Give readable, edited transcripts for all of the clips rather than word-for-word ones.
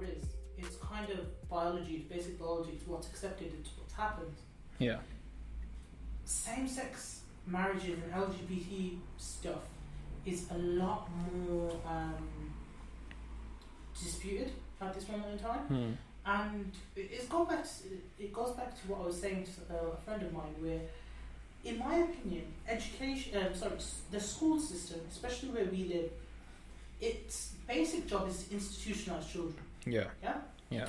is. It's kind of biology, it's basic biology, it's what's accepted, it's what's happened. Yeah. Same-sex marriages and LGBT stuff is a lot more disputed at this moment in time. And it goes back to what I was saying to a friend of mine, where, in my opinion, the school system, especially where we live, its basic job is to institutionalize children. Yeah. Yeah? Yeah.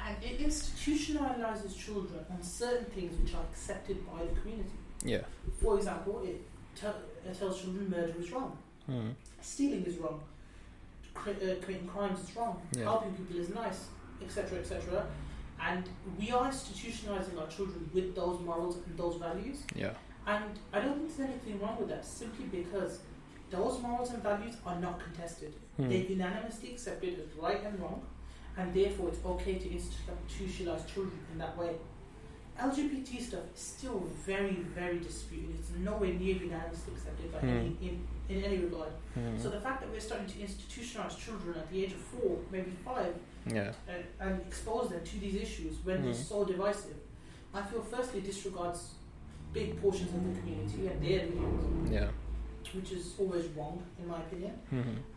And it institutionalizes children on certain things which are accepted by the community. Yeah. For example, it tells children murder is wrong, stealing is wrong, committing crimes is wrong, helping people is nice, etc., etc. And we are institutionalizing our children with those morals and those values. Yeah. And I don't think there's anything wrong with that, simply because those morals and values are not contested. They're unanimously accepted as right and wrong, and therefore it's okay to institutionalize children in that way. LGBT stuff is still very, very disputed. It's nowhere near unanimously accepted by in any regard. So the fact that we're starting to institutionalize children at the age of 4, maybe 5, and expose them to these issues when they're so divisive, I feel firstly disregards big portions of the community and their views, which is always wrong in my opinion.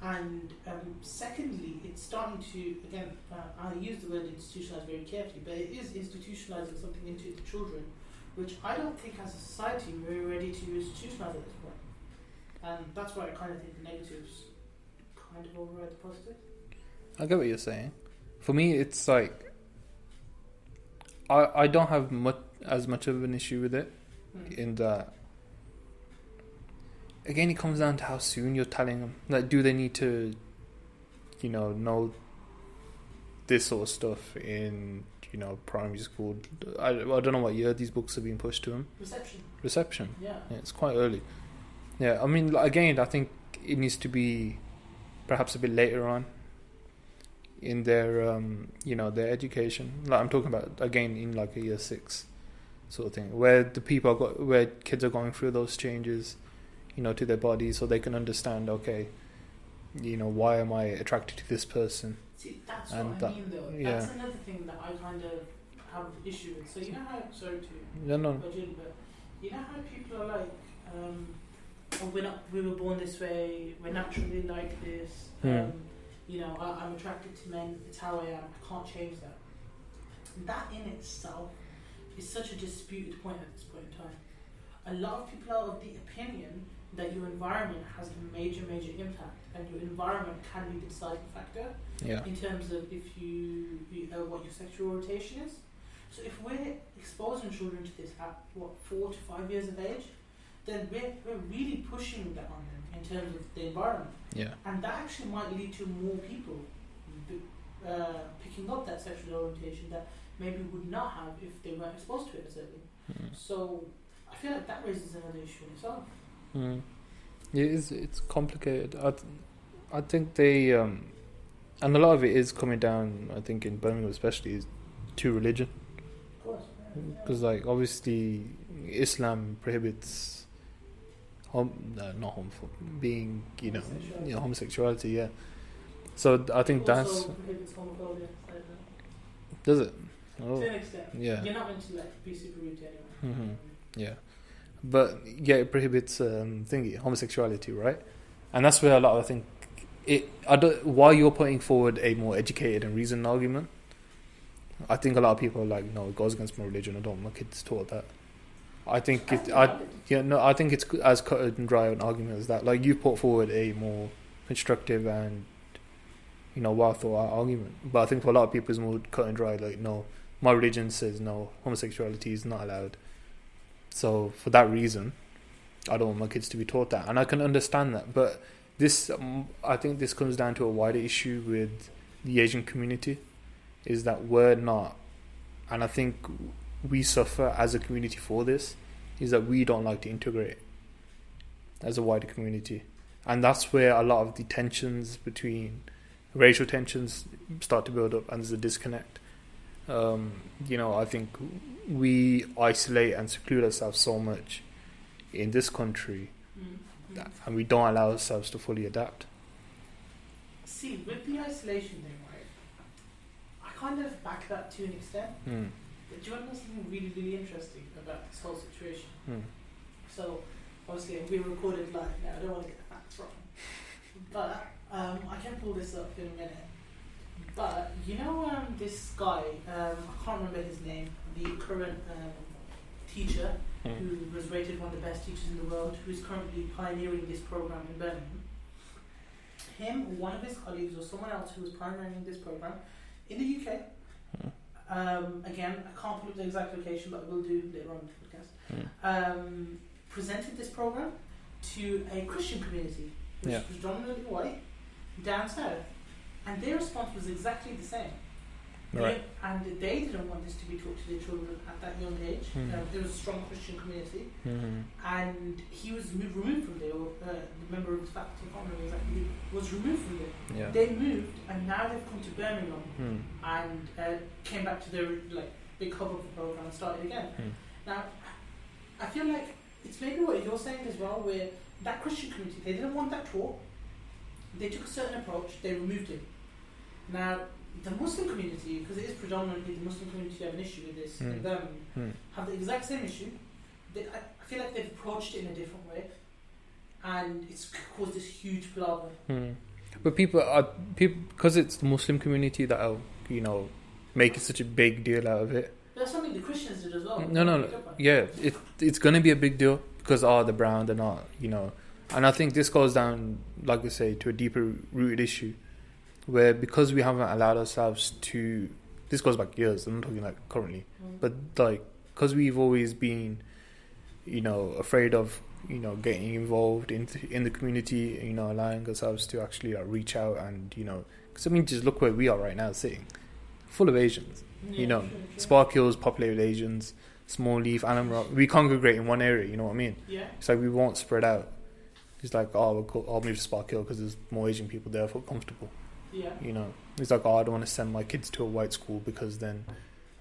And secondly, it's starting to, again, I use the word institutionalize very carefully, but it is institutionalizing something into the children, which I don't think as a society we're ready to institutionalize at this point. And that's why I kind of think the negatives kind of override the positives. I get what you're saying. For me, it's like I don't have as much of an issue with it, in that, again, it comes down to how soon you're telling them. Like, do they need to, know this sort of stuff in, primary school? I don't know what year these books have been pushed to them. Reception. Yeah, it's quite early. Yeah, I mean, again, I think it needs to be perhaps a bit later on in their, their education. Like, I'm talking about, again, in like a year 6 sort of thing, where where kids are going through those changes, to their body, so they can understand, okay, why am I attracted to this person? See, that's what I mean, though. Yeah. That's another thing that I kind of have an issue with. So, how, sorry to budget, but how people are like, we were born this way, we're naturally like this, I'm attracted to men, it's how I am, I can't change that. That in itself is such a disputed point at this point in time. A lot of people are of the opinion that your environment has a major impact, and your environment can be the deciding factor in terms of what your sexual orientation is. So if we're exposing children to this at 4 to 5 years of age, then we're really pushing that on them in terms of the environment. Yeah. And that actually might lead to more people picking up that sexual orientation that maybe would not have if they weren't exposed to it as early. So I feel like that raises another issue in itself. It's complicated. I think they and a lot of it is coming down, I think in Birmingham especially, to religion. Of course. Because like obviously Islam prohibits being homosexuality. Yeah. So I think it also that's prohibits homophobia. Does it? To an extent. Yeah. You're not meant to be super rude to anyone. Yeah. But it prohibits homosexuality, right? And that's where a lot of, I think, while you're putting forward a more educated and reasoned argument, I think a lot of people are like, no, it goes against my religion. I don't want my kids taught that. I think I think it's as cut and dry an argument as that. Like, you put forward a more constructive and well thought out argument. But I think for a lot of people it's more cut and dry. Like, no, my religion says no, homosexuality is not allowed. So for that reason, I don't want my kids to be taught that, and I can understand that. But this, I think, this comes down to a wider issue with the Asian community, is that we're not, and I think we suffer as a community for this, is that we don't like to integrate as a wider community, and that's where a lot of the tensions between racial tensions start to build up, and there's a disconnect. I think we isolate and seclude ourselves so much in this country, and we don't allow ourselves to fully adapt. See, with the isolation thing, right? kind of back that to an extent. Mm. But do you want to know something really, really interesting about this whole situation? Mm. So, obviously, we recorded live now. I don't want to get the facts wrong. But I can pull this up in a minute. But, you know this guy, I can't remember his name, the current teacher who was rated one of the best teachers in the world, who is currently pioneering this program in Birmingham. Him, one of his colleagues, or someone else who was pioneering this program in the UK. Again, I can't put up the exact location, but I will do later on in the podcast. Presented this program to a Christian community, which was predominantly white, down south, and their response was exactly the same. Right. And they didn't want this to be taught to their children at that young age. There was a strong Christian community, and he was removed from there. The member of the faculty, I can't remember exactly, was removed from there. Yeah. They moved, and now they've come to Birmingham and came back to their big hub of the program and started again. Now, I feel like it's maybe what you're saying as well, where that Christian community, they didn't want that taught. They took a certain approach. They removed it. Now, the Muslim community, because it is predominantly the Muslim community who have an issue with this, in Birmingham, have the exact same issue. I feel like they've approached it in a different way, and it's caused this huge palaver. But people, because it's the Muslim community that are, making such a big deal out of it. That's something the Christians did as well. No. Yeah, it's going to be a big deal because they're brown, they're not, And I think this goes down, like I say, to a deeper rooted issue, where because we haven't allowed ourselves to, this goes back years, I'm not talking like currently, but because we've always been, afraid of, getting involved in the community, allowing ourselves to actually reach out and, because just look where we are right now sitting, full of Asians, True. Spark Hill's populated Asians, Small Leaf, Allen Rock, we congregate in one area, you know what I mean? Yeah. It's like we won't spread out. It's like, I'll move to Spark Hill because there's more Asian people there, I feel comfortable. Yeah. It's like, I don't want to send my kids to a white school because then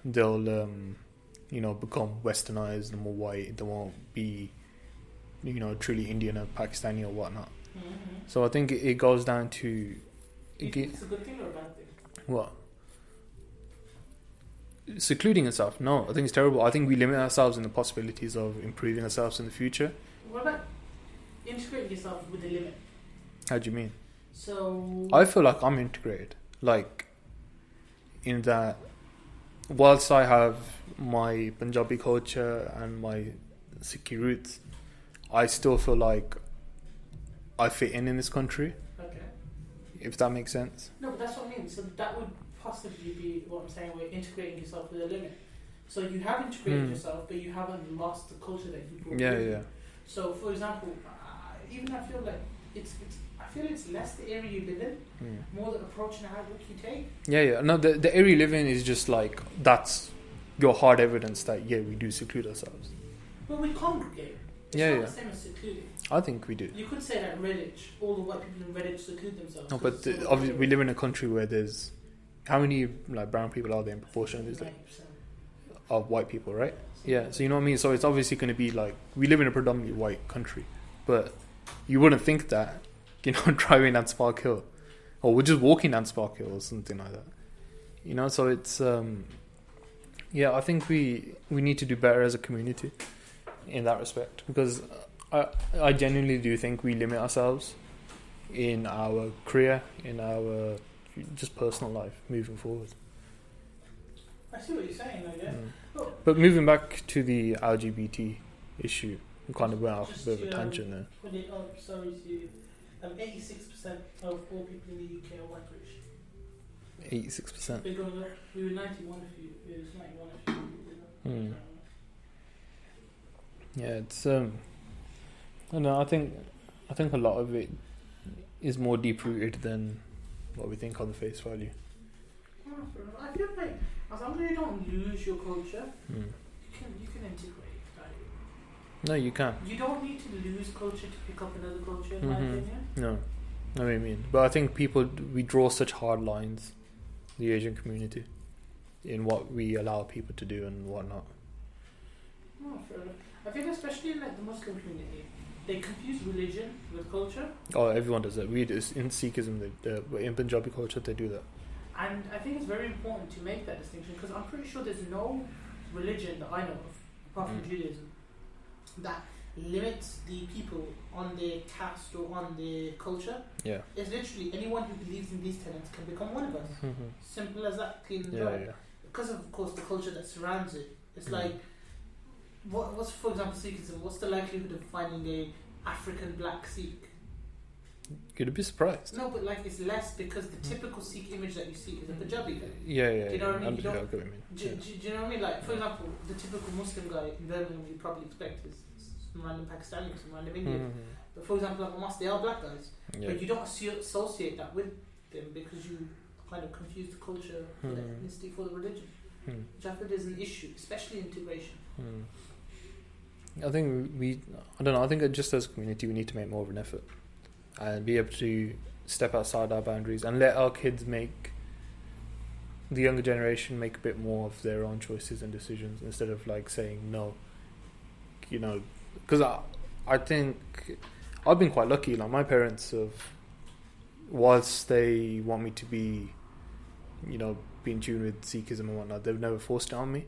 they'll, become westernized and more white. They won't be, truly Indian or Pakistani or whatnot. So I think it goes down to... Do you think it's a good thing or a bad thing? What? Secluding yourself? No, I think it's terrible. I think we limit ourselves in the possibilities of improving ourselves in the future. What about integrating yourself with the limit? How do you mean? So I feel like I'm integrated. Like, in that, whilst I have my Punjabi culture and my Sikhi roots, I still feel like I fit in this country. Okay. If that makes sense. No, but that's what I mean. So that would possibly be what I'm saying, where integrating yourself with a limit. So you have integrated yourself, but you haven't lost the culture that you brought with you. Yeah. So, for example, even I feel like it's less the area you live in, more the approach and outlook you take. Yeah. No, the area you live in is just like, that's your hard evidence that, we do seclude ourselves. Well, we congregate. It's not the same as secluding. I think we do. You could say that Redditch, all the white people in Redditch seclude themselves. No, but obviously we live in a country where there's, how many brown people are there in proportion? Is there? 90%. Of white people, right? Yeah, so you know what I mean? So it's obviously going to be like, we live in a predominantly white country, but you wouldn't think that, driving down Spark Hill, or we're just walking down Spark Hill or something like that. So it's, I think we need to do better as a community in that respect, because I genuinely do think we limit ourselves in our career, in our just personal life moving forward. I see what you're saying, I guess. But moving back to the LGBT issue, we kind of went off a bit of a tangent there. Put it up, sorry to 86% of all people in the UK are white British. 86%. We were 91 a few. It was 91 a few. Yeah, it's I don't know. I think a lot of it is more deep rooted than what we think on the face value. I feel like as long as you don't lose your culture, you can integrate. No, you can't. You don't need to lose culture to pick up another culture, in my opinion. No, I know what I mean. But I think we draw such hard lines, the Asian community, in what we allow people to do and whatnot. No, fair enough. I think especially in the Muslim community, they confuse religion with culture. Oh, everyone does that. We do in Sikhism, in Punjabi culture, they do that. And I think it's very important to make that distinction because I'm pretty sure there's no religion that I know of, apart from Judaism, that limits the people on their caste or on their culture. Yeah. It's literally anyone who believes in these tenets can become one of us. Simple as that, clean and dry. Because of course the culture that surrounds it. It's like, what's for example Sikhism? What's the likelihood of finding a African black Sikh? You'd be surprised. No, but like it's less because the typical Sikh image that you see is a Punjabi guy. Yeah. Do you know what I mean? Do you know what I mean? Do you know what I mean? Like, for example, the typical Muslim guy in Birmingham you probably expect is some random Pakistani, some random Indian. But for example, like Hamas, they are black guys. But you don't associate that with them because you kind of confuse the culture for the ethnicity for the religion. Which I feel is an issue, especially integration. I think I don't know, I think just as a community we need to make more of an effort and be able to step outside our boundaries and let our kids the younger generation make a bit more of their own choices and decisions instead of like saying no, you know, because I think I've been quite lucky. Like my parents have, whilst they want me to be, you know, be in tune with Sikhism and whatnot, they've never forced it on me,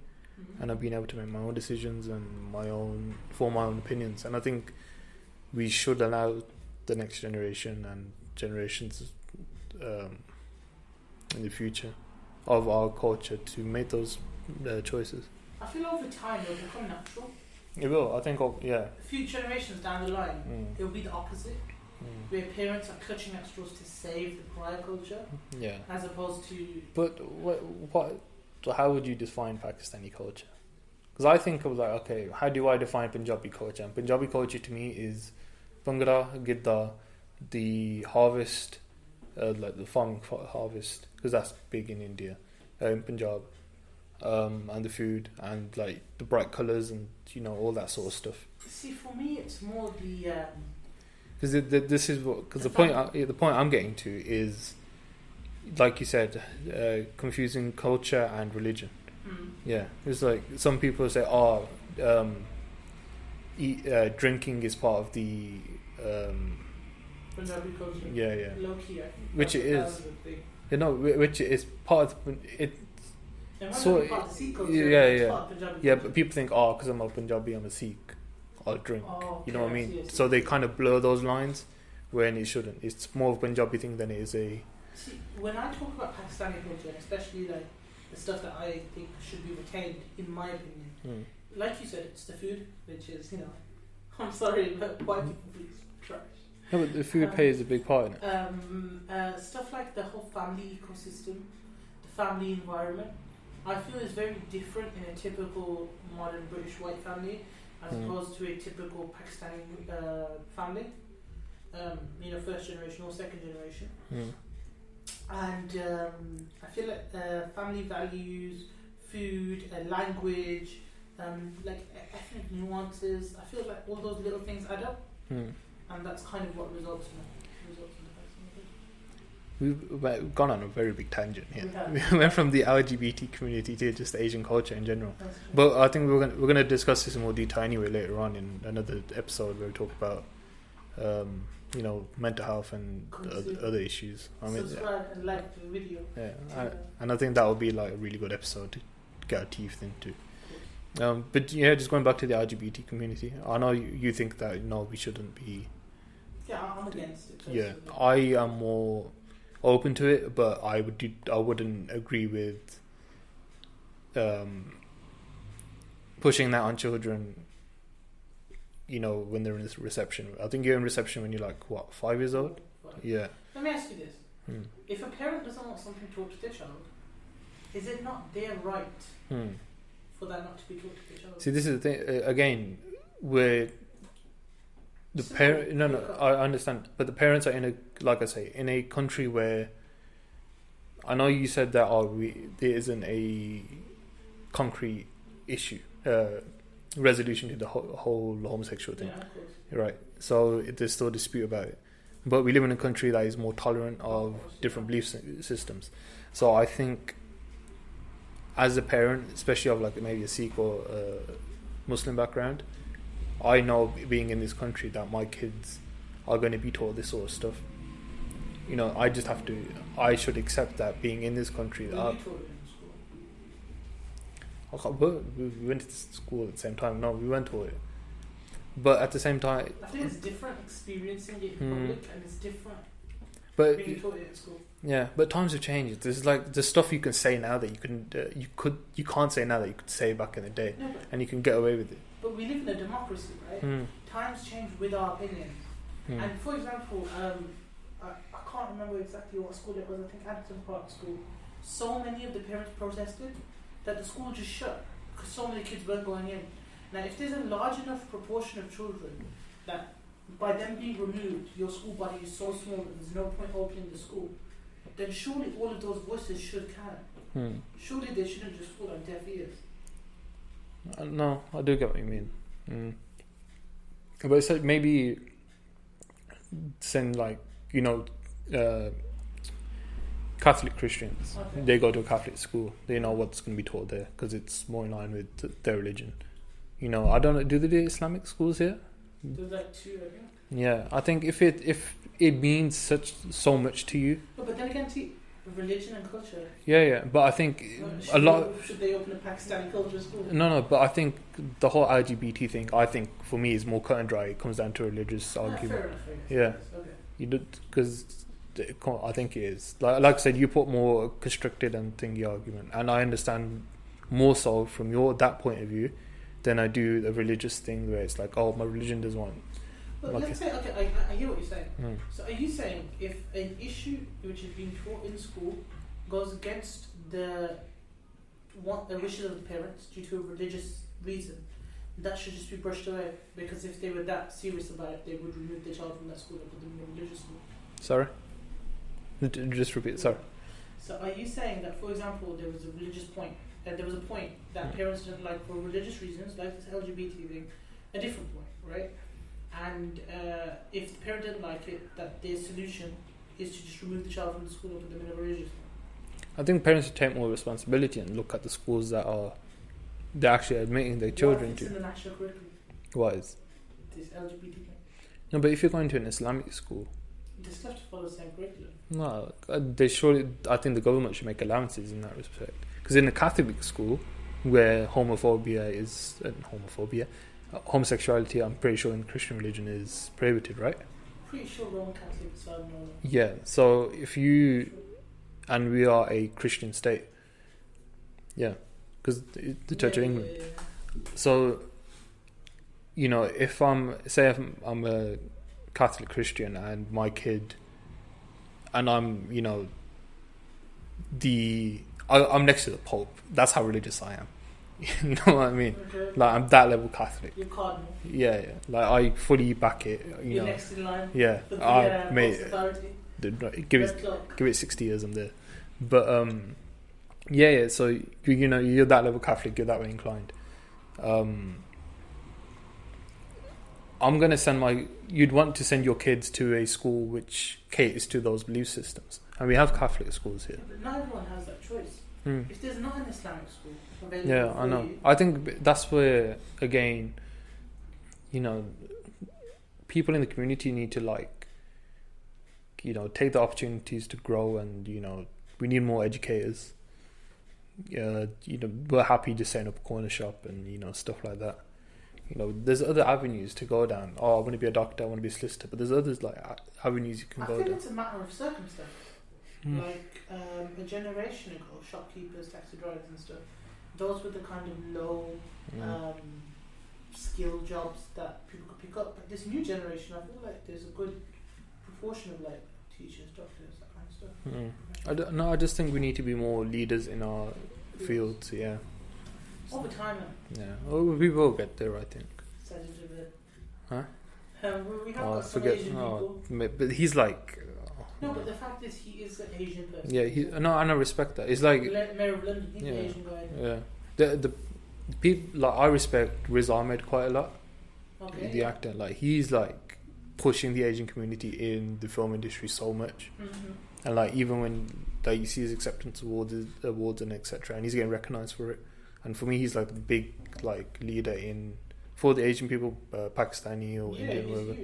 and I've been able to make my own decisions and form my own opinions. And I think we should allow the next generation and generations in the future of our culture to make those choices. I feel over time it'll become natural. It will. I think. Yeah. A few generations down the line, it'll be the opposite, where parents are clutching at straws to save the prior culture, as opposed to. But what? How would you define Pakistani culture? Because I think I was like, okay, how do I define Punjabi culture? And Punjabi culture to me is Bhangra, Gidda, the harvest, like the farming harvest, because that's big in India, in Punjab, and the food and like the bright colours and you know all that sort of stuff. See, for me, it's more the. Because this is what the point I'm getting to is, like you said, confusing culture and religion. Yeah, it's like some people say, drinking is part of the. Punjabi culture. Yeah. Low key, which it is. You know, which is part of it. So yeah, but people think, because I'm a Punjabi, I'm a Sikh, I'll drink. You know what I mean? Yes. So they kind of blur those lines when it shouldn't. It's more of a Punjabi thing than it is a. See, when I talk about Pakistani culture, especially like the stuff that I think should be retained, in my opinion, like you said, it's the food, which is, you know, I'm sorry, but white people please trash. No, but the food plays a big part in it. Stuff like the whole family ecosystem, the family environment, I feel is very different in a typical modern British white family as opposed to a typical Pakistani family. You know, first generation or second generation. And I feel like family values, food, language, like ethnic nuances, I feel like all those little things add up. And that's kind of what results in the We've gone on a very big tangent here. We went from the LGBT community to just Asian culture in general. But I think we're going to discuss this in more detail anyway later on in another episode where we talk about you know, mental health and other issues. I mean, subscribe and like the video. And I think that would be like a really good episode to get our teeth into. But yeah, just going back to the LGBT community, I know you think that no, we shouldn't be. Yeah, I'm against it. Yeah, I am more open to it, but I wouldn't agree with pushing that on children. You know, when they're in this reception. I think you're in reception when you're like, what, 5 years old? 5. Yeah. Let me ask you this. If a parent doesn't want something taught to their child, is it not their right for that not to be taught to their child? See, this is the thing, again, where the parent... No, I understand. But the parents are in a, like I say, in a country where... I know you said that there isn't a concrete issue, resolution to the whole homosexual thing. Yeah, of course. Right. So there's still a dispute about it. But we live in a country that is more tolerant of different belief systems. So I think as a parent, especially of like maybe a Sikh or a Muslim background, I know being in this country that my kids are going to be taught this sort of stuff. you know, I should accept that being in this country. Were you taught it in school? We went to school at the same time. No, we weren't taught it. But at the same time, I think it's different experiencing it in public, and it's different but being taught it in school. yeah, but times have changed. There's like the stuff you can say now that you can't say now that you could say back in the day, No, and you can get away with it. but we live in a democracy, right? Times change with our opinions. And for example, I can't remember exactly what school it was. I think Addison Park School. So many of the parents protested that the school just shut because so many kids weren't going in. Now, if there's a large enough proportion of children that by them being removed, your school body is so small that there's no point opening the school, then surely all of those voices should count. Surely they shouldn't just fall on deaf ears. No, I do get what you mean. But it's like maybe saying like, you know, Catholic Christians, they go to a Catholic school. They know what's going to be taught there because it's more in line with their religion. You know, I don't know. Do they do Islamic schools here? There's like 2, I think. Yeah, I think if it means so much to you. No, but then again, see, religion and culture. Yeah, but I think should they open a Pakistani culture school? No, but I think the whole LGBT thing, I think for me is more cut and dry. It comes down to a religious argument. Fair enough, yeah, okay. You did because I think it is like I said, you put more constricted and thingy argument, and I understand more so from that point of view than I do the religious thing where it's like, oh, my religion doesn't want. But like let's say, okay, I hear what you're saying. So are you saying if an issue which is being taught in school goes against the wishes of the parents due to a religious reason, that should just be brushed away? Because if they were that serious about it, they would remove their child from that school and put them in a religious school. Sorry? Just repeat, sorry. So are you saying that, for example, there was a religious point, there was a point that parents didn't like for religious reasons, like this LGBT thing, a different point, right? And if the parent didn't like it, that their solution is to just remove the child from the school and put them in a religious school? I think parents should take more responsibility and look at the schools that they're actually admitting their children to. What is in the national curriculum? What is? This LGBT thing. No, but if you're going to an Islamic school, they still have to follow the same curriculum. No, I think the government should make allowances in that respect. Because in a Catholic school, where homosexuality, I'm pretty sure in Christian religion is prohibited, right? Pretty sure Roman Catholics are no. Yeah, so and we are a Christian state. Yeah, because the Church of England. Yeah. So, you know, if I'm a Catholic Christian and my kid, and I'm, you know, I'm next to the Pope. That's how religious I am. You know what I mean? Okay. Like, I'm that level Catholic. You're cardinal. Yeah. Like, I fully back it. You're next in line. Yeah. Mate, give it 60 years, I'm there. But yeah. So you know, you're that level Catholic. You're that way inclined. I'm gonna you'd want to send your kids to a school which caters to those belief systems, and we have Catholic schools here. But not everyone has that choice. If there's not an Islamic school available, yeah, I know. I think that's where, again, you know, people in the community need to, like, you know, take the opportunities to grow, and, you know, we need more educators. You know, we're happy just setting up a corner shop and, you know, stuff like that. You know, there's other avenues to go down. Oh, I want to be a doctor, I want to be a solicitor, but there's others, like, avenues you can go down. I think it's a matter of circumstance. Like a generation ago, shopkeepers, taxi drivers and stuff, those were the kind of low skill jobs that people could pick up. But this new generation, I feel like there's a good proportion of, like, teachers, doctors, that kind of stuff. I just think we need to be more leaders in our fields, yeah. Over time, yeah. Well, we will get there, I think. Huh? We have got some Asian people. But he's like... No, but the fact is, he is an Asian person. Yeah, and I respect that. It's like... Mayor of London, he's an Asian guy. Yeah. The people, like, I respect Riz Ahmed quite a lot. Okay. The actor, like, he's, like, pushing the Asian community in the film industry so much. And, like, even when, like, you see his acceptance awards and etc., and he's getting recognised for it. And for me, he's, like, the big, like, leader for the Asian people, Pakistani or Indian, whatever.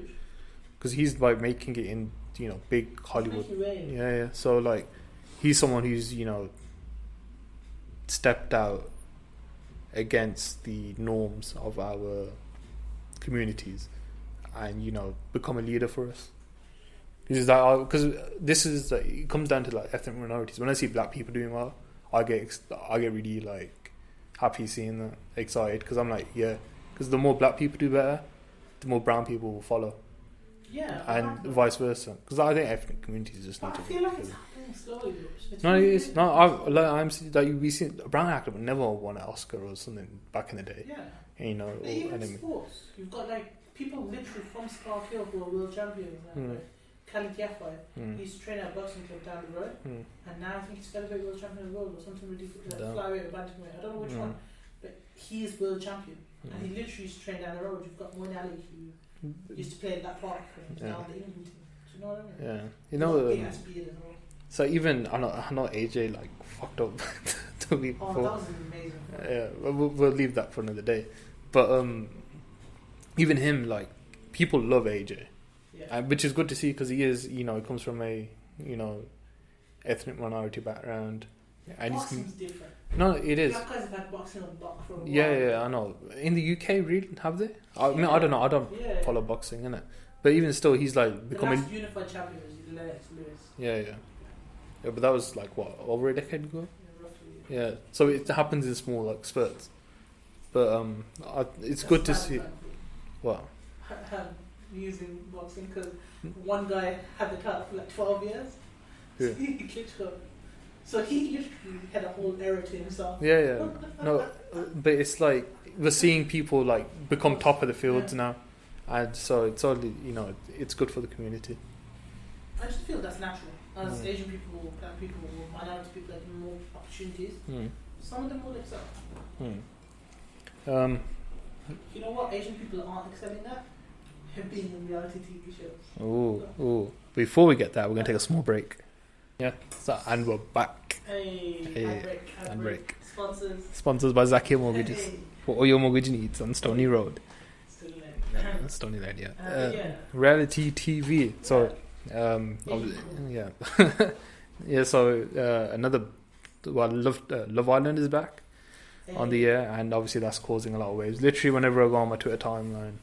Because he's, like, making it into big Hollywood. Ray. Yeah. So like, he's someone who's stepped out against the norms of our communities and become a leader for us. Because this is like, it comes down to like ethnic minorities. When I see black people doing well, I get really like happy seeing that, excited, because I'm like, yeah, because the more black people do better, the more brown people will follow. Yeah, and vice versa. Because I think ethnic communities just need to. I feel like it's happening slowly. No, it's not. I'm like we see a brown actor would never won an Oscar or something back in the day. Yeah, and, even sports, you've got like people literally from Spark Hill who are world champions now. Like Khalid Yafai, he's trained at a boxing club down the road, and now I think he's featherweight world champion as well, or something ridiculous, like flyweight or bantamweight. I don't know which one, but he is world champion, and he literally is trained down the road. You've got Moin Ali who used to play at that park, and now the England team. Do you know what I mean? Yeah, so even I know AJ like fucked up to me before. Oh, that was amazing. Yeah, we'll leave that for another day. But even him, like, people love AJ. Yeah. Which is good to see, because he is, he comes from a, ethnic minority background. And Boxing's different. No, it is. Black guys have had boxing on block for a while. Yeah, I know. In the UK, really, have they? I mean, I don't know. I don't follow boxing, innit? But even still, he's like becoming. The last unified champion was Lennox Lewis. Yeah, but that was like what, over a decade ago? Yeah, roughly. Yeah, so it happens in small like spurts. But it's good to see. What? Using boxing, because one guy had the title for like 12 years. Yeah. So he literally had a whole era to himself. Yeah. No, but it's like we're seeing people like become top of the fields now, and so it's only it's good for the community. I just feel that's natural. As Asian people, black people, minority people have more opportunities. Some of them will excel. You know what? Asian people aren't excelling at? Being in reality TV shows. Ooh. Before we get that, we're going to take a small break. Yeah. So, and we're back. Hey. Hand break. Sponsors by Zakia Mortgages. Hey. For all your mortgage needs on Stony Road. Stony Lane, yeah. Reality TV. So, yeah. So, another. Well, Love Island is back on the air, and obviously that's causing a lot of waves. Literally, whenever I go on my Twitter timeline.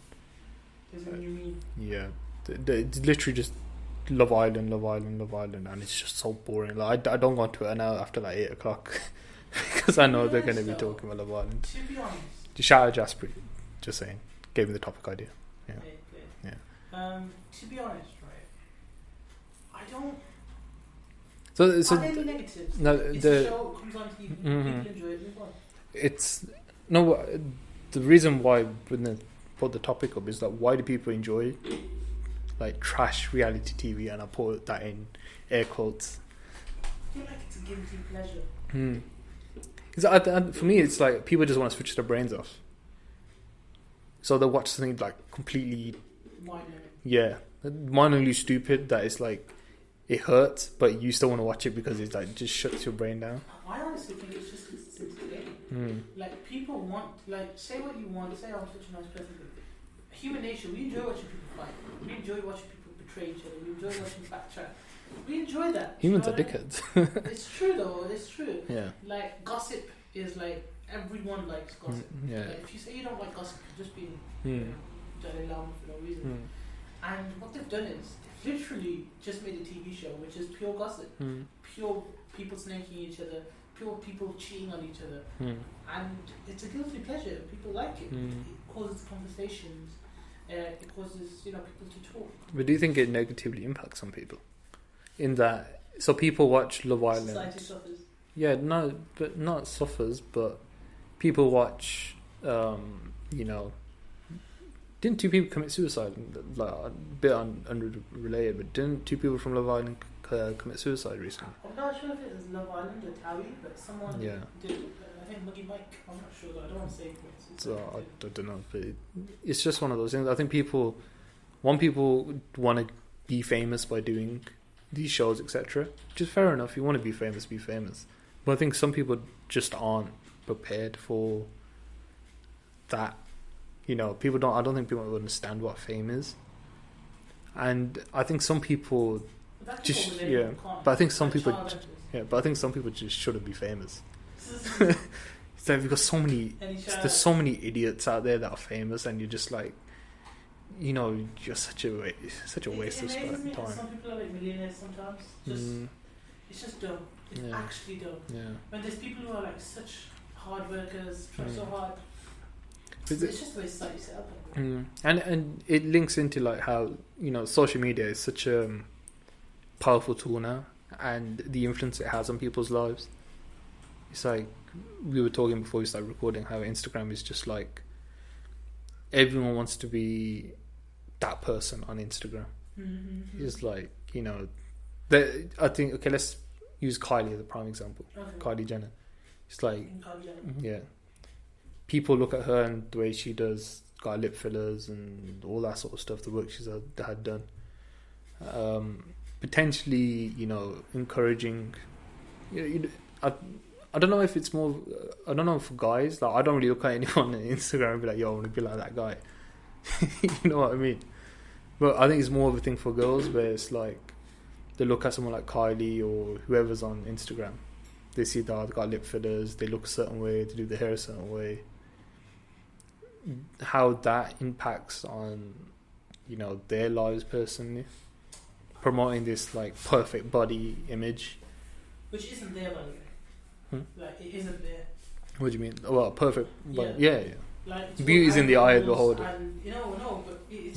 Yeah, it's literally just Love Island, and it's just so boring. Like I don't go on Twitter now after like 8 o'clock because I know they're going to be talking about Love Island. To be honest, Shout out Jasper, just saying, gave me the topic idea. Yeah. To be honest, right, I don't. So are there any negatives? No, it's a show, comes on TV, people enjoy it, move on. It's no. The reason why when put the topic up is like, why do people enjoy like trash reality TV? And I put that in air quotes. I feel like it's a guilty pleasure. For me, it's like people just want to switch their brains off, so they watch something like completely mindlessly stupid that is like it hurts, but you still want to watch it because it's like just shuts your brain down. I honestly think it's just like people want, like, say what you want, say I'm such a nice person. Human nature, we enjoy watching people fight. We enjoy watching people betray each other. We enjoy watching backtrack. We enjoy that. Humans are dickheads. It's true though. It's true. Yeah. Like gossip is like everyone likes gossip. Yeah. Like, if you say you don't like gossip, you're just being jelly lamb for no reason. And what they've done is they've literally just made a TV show which is pure gossip, pure people snaking each other, pure people cheating on each other, and it's a guilty pleasure. People like it. It causes conversations. It causes people to talk. But do you think it negatively impacts on people? In that, so people watch Love Island. Society suffers. Yeah, no, but not suffers. But people watch. Didn't 2 people commit suicide? Like a bit unrelated, but didn't 2 people from Love Island commit suicide recently? I'm not sure if it was Love Island or Towie, but someone did. I think Muggy Mike. I'm not sure. I don't want to say it. So I don't know, but it's just one of those things. I think people want to be famous by doing these shows, etc. Which is fair enough. You want to be famous, be famous. But I think some people just aren't prepared for that. I don't think people understand what fame is. And I think some people But that's just what we're living yeah, in, but I think some like people child actors. but I think some people just shouldn't be famous. It's like because there's so many idiots out there that are famous, and you're just like, you know, you're such a waste of It amazes me time. that some people are like millionaires sometimes. It's just dumb. It's Yeah. actually dumb. Yeah. When there's people who are like such hard workers, try so hard. Is It's just the way society set up. And it links into like how, you know, social media is such a powerful tool now, and the influence it has on people's lives. It's like we were talking before we started recording how Instagram is just like everyone wants to be that person on Instagram. It's like, you know, I think, okay, let's use Kylie as a prime example. Okay. Kylie Jenner. It's like, Kylie Jenner. yeah, people look at her and the way she does, got lip fillers and all that sort of stuff, the work she's had done. Potentially, you know, encouraging. I don't know if it's more. I don't know for guys. Like, I don't really look at anyone on Instagram and be like, "Yo, I want to be like that guy." You know what I mean? But I think it's more of a thing for girls, where it's like they look at someone like Kylie or whoever's on Instagram. They see that they've got lip fillers, they look a certain way, they do their hair a certain way. How that impacts on, you know, their lives personally, promoting this like perfect body image, which isn't there, by the way. Like, it isn't there. What do you mean? Well, perfect body. Yeah. Like, beauty's in the eye of the beholder. And, you know, no, but it's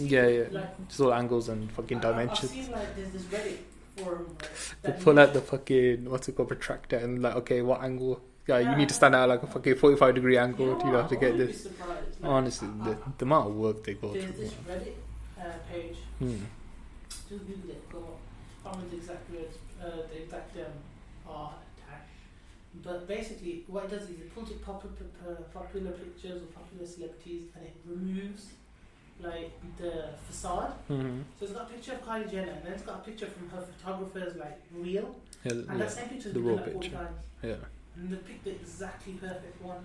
like, just all angles and fucking dimensions. I've seen like there's this Reddit forum. They pull out the fucking what's it called, protractor, and like, okay, what angle? Yeah, you need to stand out like a fucking 45-degree angle. You know how to get this. Like, honestly, the amount of work they go there's through. this Reddit page. Just Google it. Go on. Find the exact words, the exact tag. But basically, what it does is it pulls up popular pictures of popular celebrities, and it removes like the facade. So it's got a picture of Kylie Jenner, and then it's got a picture from her photographer's like reel, and that same picture's the been raw like 40 picture. times. Yeah. And they picked the exactly perfect one,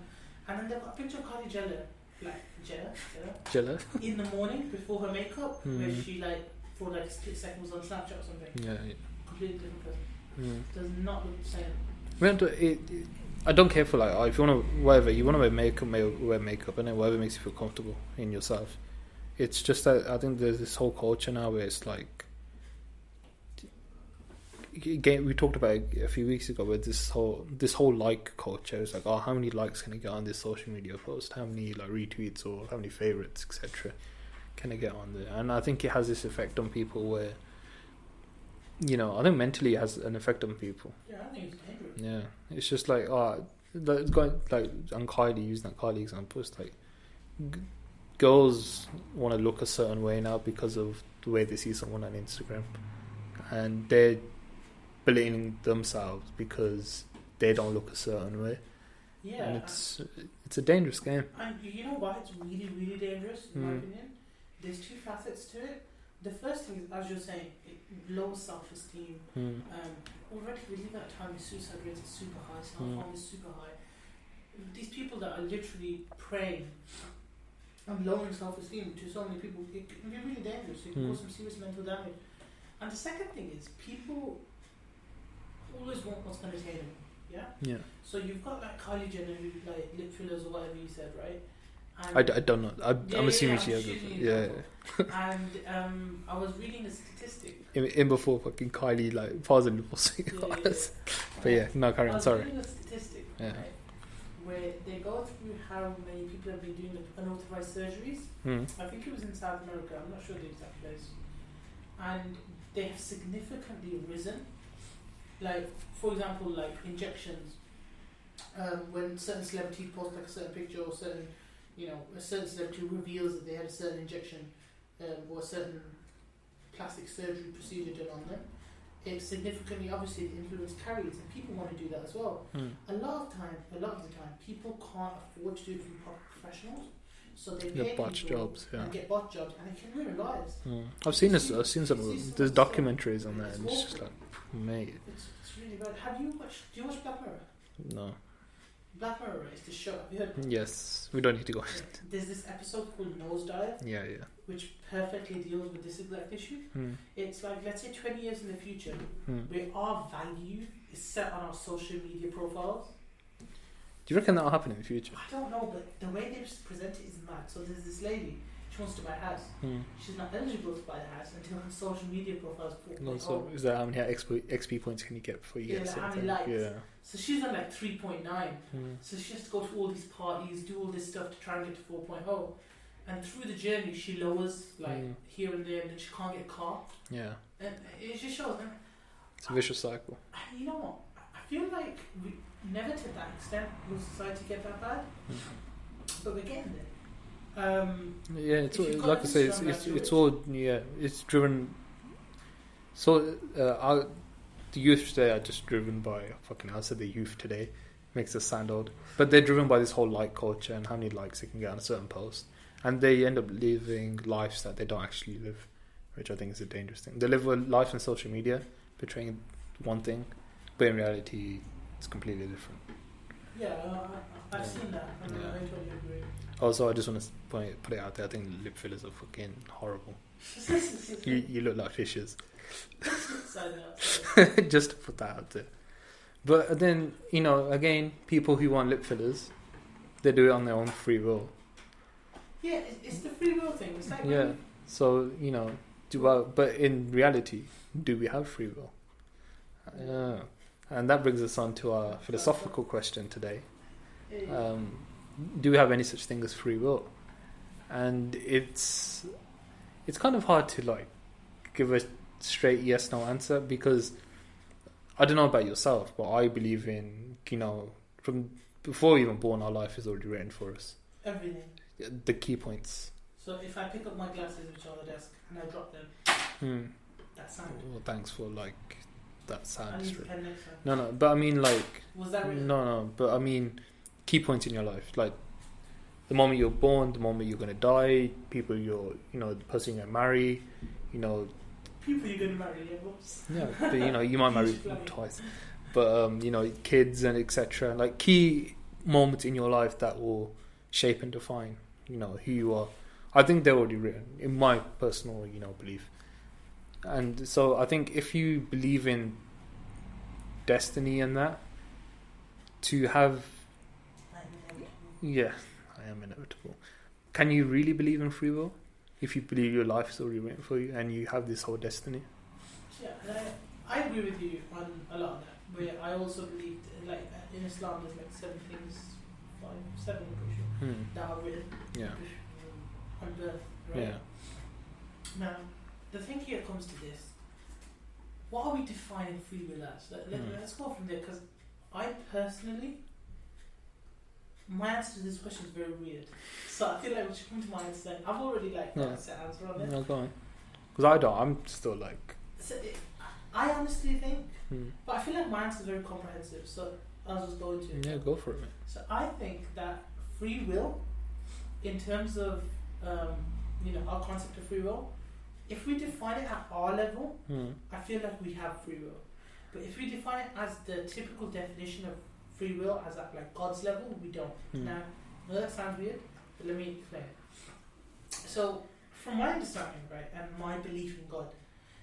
and then they've got a picture of Kylie Jenner, like Jenner, in the morning before her makeup, where she like for like a split second was on Snapchat or something. Yeah. Completely different person. Does not look the same. I don't care for like, if you want to whatever you want to wear makeup, and then whatever makes you feel comfortable in yourself. It's just that I think there's this whole culture now where it's like, again, we talked about it a few weeks ago, where this whole like culture is like, oh, how many likes can I get on this social media post? How many like retweets or how many favorites, etc. can I get on there? And I think it has this effect on people where, you know, I think mentally it has an effect on people. Yeah, I think it's dangerous. Yeah, it's just like, it's going like on Kylie, using that Kylie example, it's like girls want to look a certain way now because of the way they see someone on Instagram, and they're belittling themselves because they don't look a certain way. Yeah, and it's a dangerous game. And you know why it's really, really dangerous, in my opinion? There's two facets to it. The first thing is, as you're saying, it lowers self-esteem. Already we live at a time where suicide rates are super high, self-harm is super high. These people that are literally preying and lowering self-esteem to so many people, it can be really dangerous. It can cause some serious mental damage. And the second thing is, people always want what's going to take them. Yeah. So you've got like Kylie Jenner, who like lip fillers or whatever you said, right? And I don't know. I'm assuming she has it. Yeah. And I was reading a statistic. In before fucking Kylie like positive But yeah, no, carry on. Sorry. I was reading a statistic, right, where they go through how many people have been doing unauthorized surgeries. I think it was in South America. I'm not sure the exact place. And they have significantly risen. Like, for example, like injections. When certain celebrities post like a certain picture or certain, you know, a certain celebrity reveals that they had a certain injection or a certain plastic surgery procedure done on them, it significantly, obviously, the influence carries, and people want to do that as well. A lot of the time, people can't afford to do it from proper professionals, so they pay botch jobs, and get bot jobs, and it can ruin lives. I've seen some. There's documentaries on that, and it's just like, mate. It's really bad. Do you watch Black Mirror? No. Black Mirror is the show. Have you heard? Yes, we don't need to go. There's this episode called Nosedive, Yeah. which perfectly deals with this exact issue. It's like, let's say 20 years in the future, where our value is set on our social media profiles. Do you reckon that'll happen in the future? I don't know, but the way they present it is mad. So there's this lady, she wants to buy a house. She's not eligible to buy the house until her social media profile is 4.0. So is that how many XP points can you get before you get like how something? many likes? Yeah. So she's on like 3.9. So she has to go to all these parties, do all this stuff to try and get to 4.0. And through the journey, she lowers like here and there, and then she can't get a car. Yeah. And it just shows. And it's a vicious cycle. you know what? I feel like we never to that extent will society get that bad, but we're getting there. Yeah, it's all, like I say, it's all it's driven. So the youth today are just driven by I said the youth today makes us sound old, but they're driven by this whole like culture and how many likes they can get on a certain post, and they end up living lives that they don't actually live, which I think is a dangerous thing. They live a life on social media, portraying one thing, but in reality, it's completely different. Yeah, I've seen that, and I totally agree. Also, I just want to put it out there. I think lip fillers are fucking horrible. you look like fishes. Just to put that out there. But then, again, people who want lip fillers, they do it on their own free will. Yeah, it's the free will thing. It's like so but in reality, do we have free will? And that brings us on to our philosophical question today. Do we have any such thing as free will? And it's kind of hard to give a straight yes no answer, because I don't know about yourself, but I believe in from before we're even born, our life is already written for us. Everything. The key points. So if I pick up my glasses which are on the desk and I drop them, that sound. Well, thanks for that sound. I need a pen next time. No, but I mean Was that really? No, but I mean key points in your life, like the moment you're born, the moment you're gonna die, people the person you're gonna marry, people you're gonna marry, Bhups. Yeah, but you might marry twice, but kids and etc. Like key moments in your life that will shape and define who you are. I think they're already written, in my personal belief. And so I think if you believe in destiny and that, to have I am inevitable. Can you really believe in free will if you believe your life is already written for you and you have this whole destiny? Yeah, and I agree with you on a lot of that. Where I also believe in Islam there's 7 things, 7 that are written on birth. Right? Yeah. Now, the thing here comes to this: what are we defining free will as? Let's go from there, because I personally, my answer to this question is very weird. So I feel like we should come to my answer. I've already got a set answer on it. No, go on. Because I don't. I'm still So I honestly think, but I feel like my answer is very comprehensive. So I'll just go into it. Yeah, go for it, man. So I think that free will, in terms of our concept of free will, if we define it at our level, I feel like we have free will. But if we define it as the typical definition of free will, as at God's level, we don't. Now, I know that sounds weird, but let me explain. So, from my understanding, right, and my belief in God,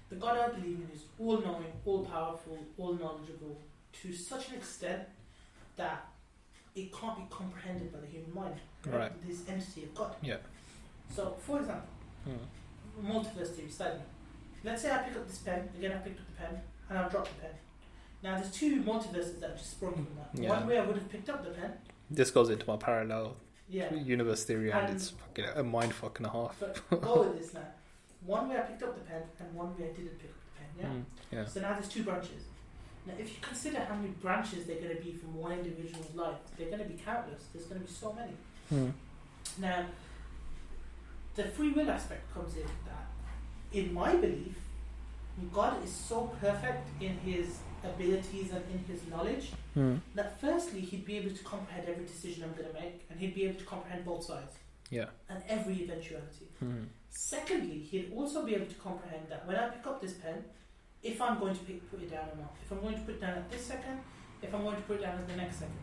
the God I believe in is all-knowing, all-powerful, all-knowledgeable, to such an extent that it can't be comprehended by the human mind. Right? This entity of God. Yeah. So, for example, multiverse theory, side note. Let's say I pick up this pen, again I picked up the pen, and I've dropped the pen. Now there's 2 multiverses that have just sprung from that. One way I would have picked up the pen. This goes into my parallel universe theory, and it's fucking a mind fuck and a half. But go with this now. One way I picked up the pen, and one way I didn't pick up the pen, yeah? So now there's 2 branches. Now if you consider how many branches they're going to be from one individual's life, they're going to be countless. There's going to be so many. Now, the free will aspect comes in that, in my belief, God is so perfect in his abilities and in his knowledge that firstly he'd be able to comprehend every decision I'm going to make, and he'd be able to comprehend both sides and every eventuality. Secondly, he'd also be able to comprehend that when I pick up this pen, if I'm going to put it down or not, if I'm going to put it down at this second, if I'm going to put it down at the next second.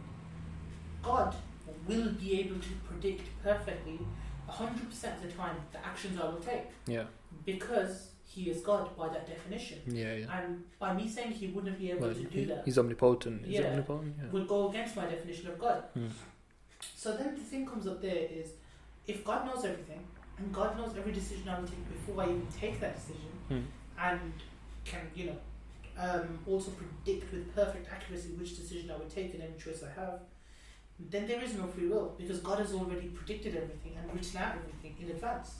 God will be able to predict perfectly 100% of the time the actions I will take. Yeah. Because he is God by that definition. Yeah, yeah. And by me saying he wouldn't be able to do that, he's omnipotent. Yeah. Omnipotent? Yeah. would go against my definition of God. So then the thing comes up there is, if God knows everything, and God knows every decision I will take before I even take that decision, and can, also predict with perfect accuracy which decision I would take and any choice I have, then there is no free will, because God has already predicted everything and written out everything in advance.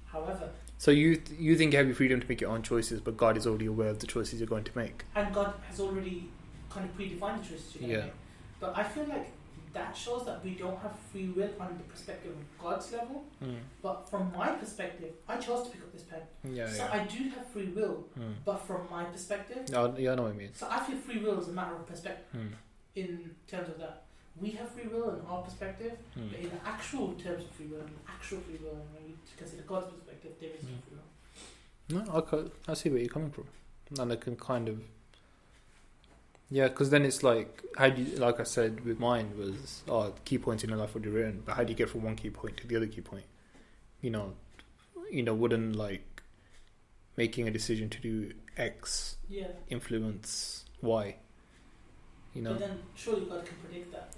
However, so you think you have your freedom to make your own choices, but God is already aware of the choices you're going to make. And God has already kind of predefined the choices you're going to make. But I feel like that shows that we don't have free will on the perspective of God's level. But from my perspective, I chose to pick up this pen. So I do have free will, but from my perspective... I know what I mean. So I feel free will is a matter of perspective in terms of that. We have free will in our perspective, but in the actual terms of free will, and when we consider God's perspective, there is no free will. No, I see where you're coming from. And I can kind of... Yeah, because then it's like, like I said with mine was, key points in your life would be written, but how do you get from one key point to the other key point? Wouldn't like making a decision to do X influence Y? But then surely God can predict that.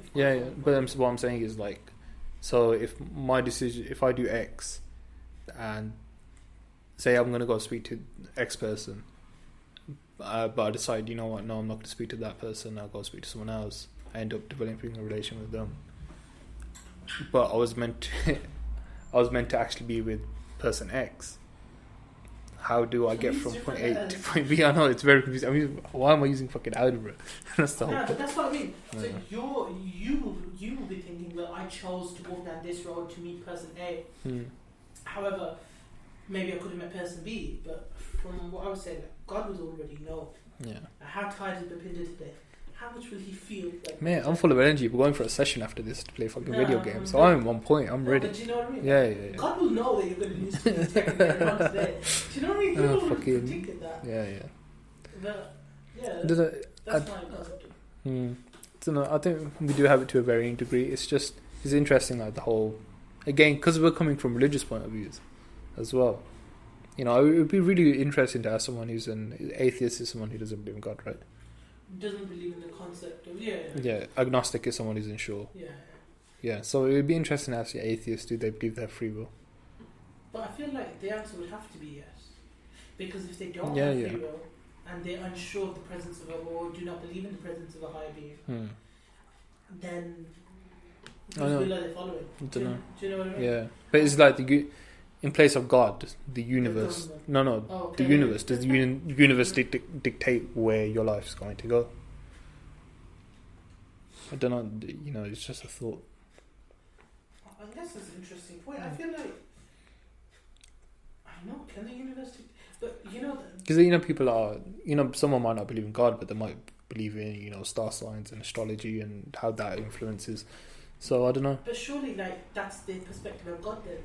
But what I'm saying is like, so if my decision, if I do X, and say I'm going to go speak to X person, but I decide, you know what, no, I'm not going to speak to that person, I'll go speak to someone else, I end up developing a relation with them. But I was meant to actually be with person X. How do I get from point A to point B? I know, it's very confusing. I mean, why am I using fucking algebra? That's the whole point. But that's what I mean. So you will be thinking, well, I chose to walk down this road to meet person A. However, maybe I could have met person B, but from what I was saying, God was already know. How tired is Bapinda today? How much will he feel? Like, man, I'm full of energy. We're going for a session after this to play fucking video games. So I'm on point. I'm ready. But do you know what I mean? Yeah. God will know that you're going to use tech later on today. Do you know what I mean? He will predict that. But, that's my concept. I think we do have it to a varying degree. It's interesting, like the whole, again, because we're coming from religious point of views as well. It would be really interesting to ask someone who's an atheist is someone who doesn't believe in God, right? Doesn't believe in the concept of agnostic is someone who's unsure. So it would be interesting to ask the atheists, do they believe they have free will? But I feel like the answer would have to be yes, because if they don't have free will and they're unsure of the presence of or do not believe in the presence of a higher being, then whose will are they following? Do you know what I mean? But it's like in place of God, the universe. The universe. Does the universe dictate where your life's going to go? I don't know. It's just a thought. I guess that's an interesting point. I feel like I don't know. Can the universe? But because people are someone might not believe in God, but they might believe in star signs and astrology and how that influences. So I don't know. But surely, that's their perspective of God then.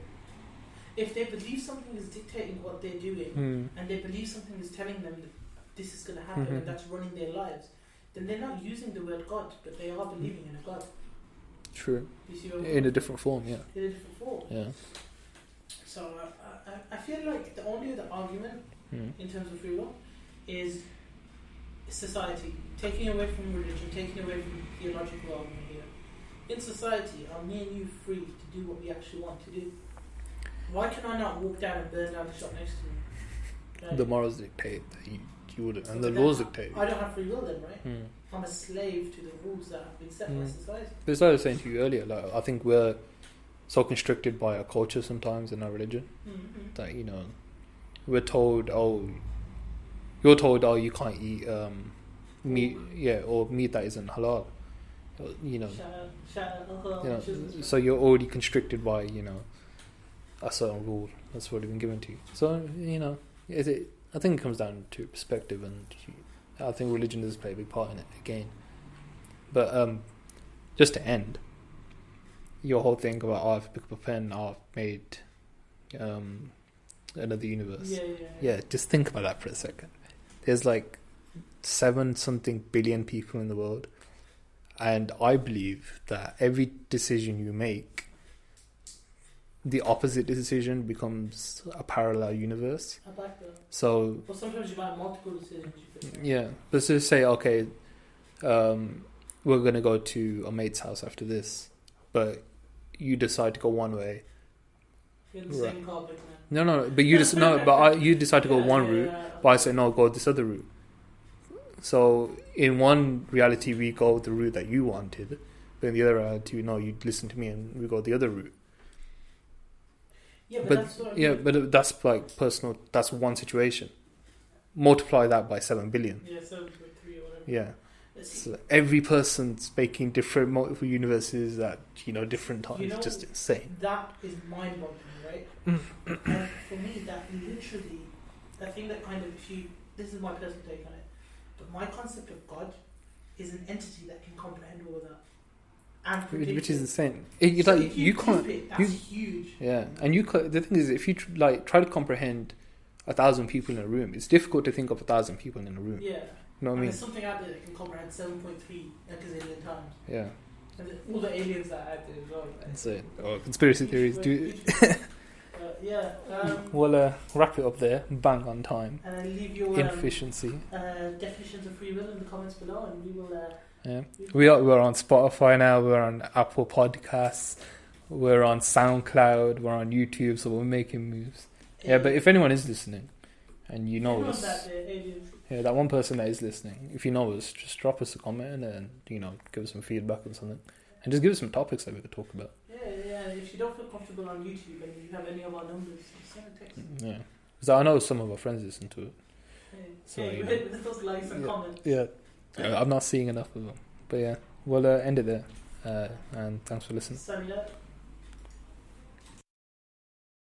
If they believe something is dictating what they're doing, and they believe something is telling them that this is going to happen and that's running their lives, then they're not using the word God, but they are believing in a God. True. You see what I mean? In a different form, In a different form. So I feel like the only other argument in terms of free will is society. Taking away from religion, taking away from theological argument here. In society, are me and you free to do what we actually want to do? Why can I not walk down and burn down the shop next to me? The morals dictate that you wouldn't, and the laws dictate. I don't have free will then, right? I'm a slave to the rules that have been set by society. But as I was saying to you earlier, I think we're so constricted by our culture sometimes and our religion that we're told, you're told, you can't eat meat, or meat that isn't halal. So you're already constricted by a certain rule that's already been given to you. So I think it comes down to perspective, and I think religion does play a big part in it again. But just to end, your whole thing about I've picked up a pen, I've made another universe. Just think about that for a second. There's 7 something billion people in the world, And I believe that every decision you make, the opposite decision becomes a parallel universe. I like that. So, but sometimes you might have multiple decisions. Yeah. Let's just say, okay, we're going to go to a mate's house after this, but you decide to go one way. You're in the same car, but No, but you you decide to go one route, but I say no, go this other route. So in one reality we go the route that you wanted, but in the other reality, no, you listen to me and we go the other route. Yeah, but that's what I mean. But that's like personal. That's one situation. Multiply that by 7 billion. Yeah, 7.3 or whatever. Yeah. So every person's making different multiple universes at different times. Just insane. That is mind-boggling, right? And for me, that literally, the thing that kind of, this is my personal take on it, but my concept of God is an entity that can comprehend all of that. And predict which is it. insane. So if you can't. That's huge. Yeah, and the thing is, if you try to comprehend 1,000 people in a room, it's difficult to think of 1,000 people in a room. Yeah. You know what I mean? There's something out there that can comprehend 7.3 gazillion times. Yeah. And all the aliens that are out there as well. Right? That's it. Oh, conspiracy theories do. Yeah. We'll wrap it up there. Bang on time. And then leave your inefficiency. Definitions of free will in the comments below, and we will. Yeah. We're on Spotify now. We're on Apple Podcasts. We're on SoundCloud. We're on YouTube. So we're making moves. Yeah, but if anyone is listening, and you know us, that one person that is listening, if you know us, just drop us a comment and give us some feedback on something, and just give us some topics that we could talk about. Yeah. If you don't feel comfortable on YouTube and you have any of our numbers, send a text. Yeah, because I know some of our friends listen to it. So with those likes and comments. Yeah, I'm not seeing enough of them, but yeah, we'll end it there. And thanks for listening. Signing up.